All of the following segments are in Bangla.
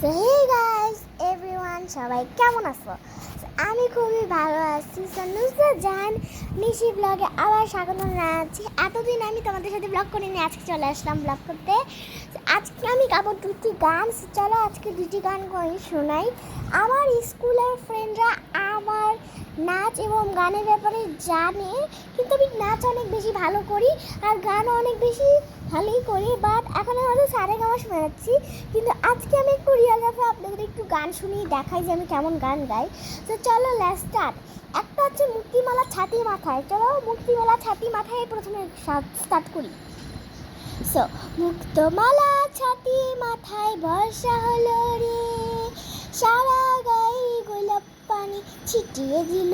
সো হে গাইস এভরিওয়ান, সবাই কেমন আছো? আমি খুবই ভালো আছি। সো নুসরাত জাহান নিশি ব্লগে আবার স্বাগত জানাচ্ছি। এতদিন আমি তোমাদের সাথে ব্লগ করিনি, আজকে চলে আসলাম ব্লগ করতে। আজকে আমি গাবো দুটি গান। চলো আজকে দুটি গান করে শোনাই। আমার স্কুলের ফ্রেন্ডরা আমার নাচ এবং গানের ব্যাপারে জানে, কিন্তু আমি নাচ অনেক বেশি ভালো করি আর গানও অনেক বেশি ভালোই করি, বাট এখন হয়তো সারেগামা শোনাচ্ছি। কিন্তু আজকে আমি একটু রিয়েল লাইফে আপনাদের একটু গান শুনিয়ে দেখাই যে আমি কেমন গান গাই। তো চলো লেটস স্টার্ট। একটা হচ্ছে মুক্তিমালা ছাতি মাথায়। চলো মুক্তিমালা ছাতি মাথায় প্রথমে স্টার্ট করি। সো মুক্তমালা ছাতি মাথায় বর্ষা হলো রে, সারা গায়ে গোলাপ পানি ছিটিয়ে দিল,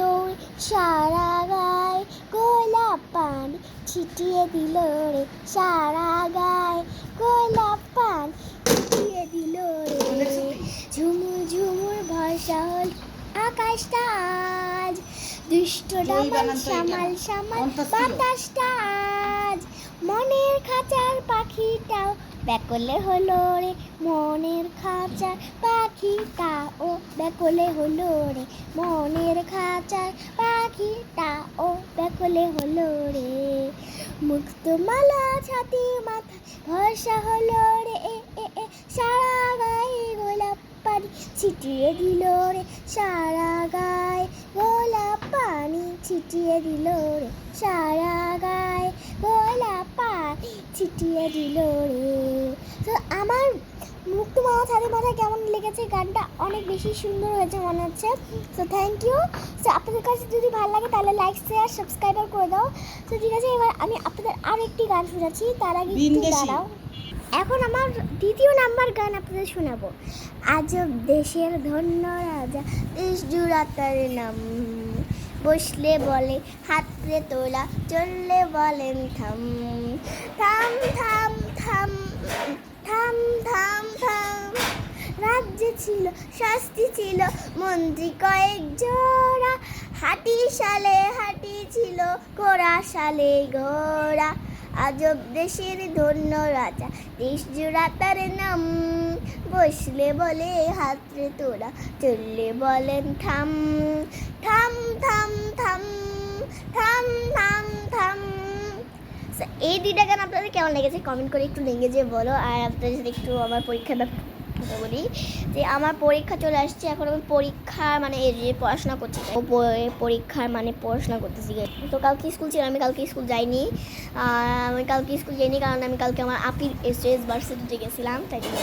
সারা গায়ে গোলাপ পানি ছিটিয়ে দিল রে, সারা গায়ে গোলাপ পানি ছিটিয়ে দিল রে, ঝুমুর ঝুমুর ভরসা হল আকাশটা আজ, দুষ্ট ডামাল সামাল সামাল বাতাসটা আজ, মনের খাঁচার পাখিটাও ব্যাকলে হলো রে, মনের খাঁচার পাখিটা ও ব্যাকলে হলো রে, মনের খাঁচার পাখিটা ও ব্যাকলে হলো রে, মুক্তমালা ছাতি মাথা ভরসা হলো রে, সারা গায়ে গোলাপ পানি ছিটিয়ে দিল রে, সারা গায়ে গোলাপ পানি ছিটিয়ে দিল রে, সারা গায়ে গোলাপ পানি ছিটিয়ে দিল রে। তো আমার মুক্তমালা ছাতি মাথায় কেমন লেগেছে গানটা? অনেক বেশি সুন্দর হয়েছে মনে হচ্ছে। So thank you. সো আপনাদের কাছে যদি ভালো লাগে তাহলে লাইক শেয়ার সাবস্ক্রাইবার করে দাও। তো ঠিক আছে, এবার আমি আপনাদের আরও একটি গান শোনাচ্ছি, তার আগে একটু দাঁড়াও। এখন আমার দ্বিতীয় নাম্বার গান আপনাদের শোনাবো। আজব দেশের ধন্য রাজা, দেশ জুড়া তার নাম, বসলে বলে হাতরে তোলা, চললে বলেন থাম, থাম থাম থাম থাম থাম থাম, রাজ্যে ছিল শাস্তি ছিল মন্ত্রী কয়েক জোড়া, হাতি সালে হাতি ছিল ঘোড়া সালে ঘোড়া, আজব দেশের ধন্য রাজা, দেশ জোড়া তার নাম, বসলে বলে হাতরে তোলা, চললে বলেন থাম, থাম থাম থাম থাম থাম থাম। এই দুইটা গান আপনাদের কেমন লেগেছে কমেন্ট করে একটু লেগেছে বলো। আর আপনাদের সাথে একটু আমার পরীক্ষার ব্যাপারে বলি যে আমার পরীক্ষা চলে আসছে। এখন আমি পরীক্ষা মানে এই যে পড়াশোনা করছি, পরীক্ষার মানে পড়াশোনা করতেছি। তো কালকে স্কুল ছিল, আমি কালকে স্কুল যাইনি। আমি কালকে স্কুল যাইনি কারণ আমি কালকে আমার আপির এসএস ভার্সিটিতে গেছিলাম, তাই জন্য।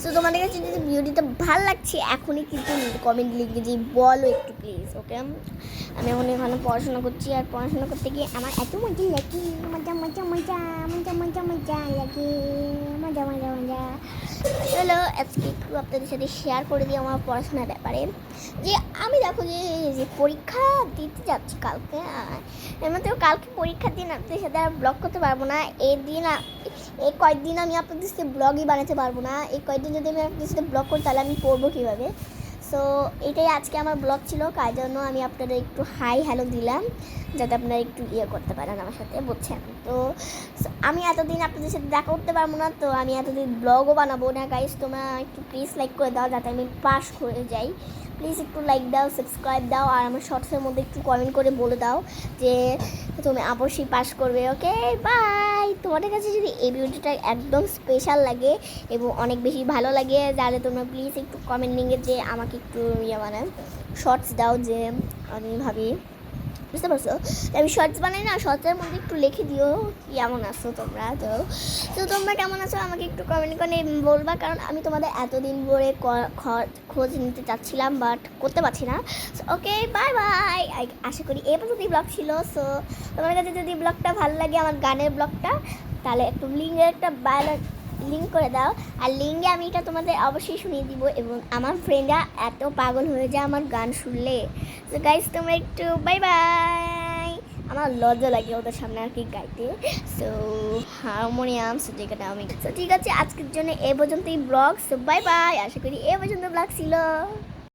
তো তোমাদের কাছে যদি ভিডিওটা ভালো লাগছে এখনই কিন্তু কমেন্ট লিখে যে বলো একটু প্লিজ, ওকে? আমি এখন এখানে পড়াশোনা করছি, আর পড়াশোনা করতে গিয়ে আমার এত মজা লাগে, মজা মজা মজা মজা মজা মজা লাগে, মজা মজা মজা। চলো আজকে একটু আপনাদের সাথে শেয়ার করে দিই আমার পড়াশোনার ব্যাপারে। যে আমি দেখো যে পরীক্ষা দিতে যাচ্ছি কালকে, এমনিতেও কালকে পরীক্ষার দিন আপনাদের সাথে আর ব্লগ করতে পারবো না। এই কয়েকদিন আমি আপনাদের সাথে ব্লগই বানাতে পারবো না। এই কয়েকদিন যদি আমি আপনাদের সাথে ব্লগ করি তাহলে আমি পড়বো কীভাবে? সো এটাই আজকে আমার ব্লগ ছিল, কার জন্য আমি আপনাদের একটু হাই হ্যালো দিলাম যাতে আপনারা একটু করতে পারেন আমার সাথে, বুঝছেন? তো আমি এতদিন আপনাদের সাথে দেখা করতে পারবো না, তো আমি এতদিন ব্লগও বানাবো না। গাইস তোমরা একটু প্লিজ লাইক করে দাও যাতে আমি পাস করে যাই। প্লিজ একটু লাইক দাও, সাবস্ক্রাইব দাও, আর আমার শর্টসের মধ্যে একটু কমেন্ট করে বলে দাও যে তুমি অবশ্যই পাস করবে। Okay bye. তোমাদের কাছে যদি এই ভিডিওটা একদম স্পেশাল লাগে এবং অনেক বেশি ভালো লাগে তাহলে তোমরা প্লিজ একটু কমেন্ট নিয়ে যে আমাকে একটু মানে শর্টস দাও, যে আমি ভাবি, বুঝতে পারছো? আমি শর্টস বানাই না, শর্টসের মধ্যে একটু লিখে দিও কেমন আছো তোমরা। তো তোমরা কেমন আছো আমাকে একটু কমেন্ট করে বলবা, কারণ আমি তোমাদের এতদিন ধরে খোঁজ নিতে চাচ্ছিলাম বাট করতে পারছি না। Okay bye bye. আশা করি এই পর্যন্ত ব্লগ ছিল। সো তোমার কাছে যদি ব্লগটা ভালো লাগে আমার গানের ব্লগটা, তাহলে একটু লিঙ্কের একটা লিঙ্ক করে দাও, আর লিঙ্কে আমি এটা তোমাদের অবশ্যই শুনিয়ে দিব। এবং আমার ফ্রেন্ডরা এত পাগল হয়ে যায় আমার গান শুনলে। তো গাইস তোমরা একটু বাই বাই। আমার লজ্জা লাগে ওদের সামনে আর কি গাইতে। সো হারমোনিয়াম যেটা আমি। তো ঠিক আছে, আজকের জন্য এ পর্যন্তই ব্লগ। So bye bye. আশা করি এ পর্যন্ত ব্লগ ছিল।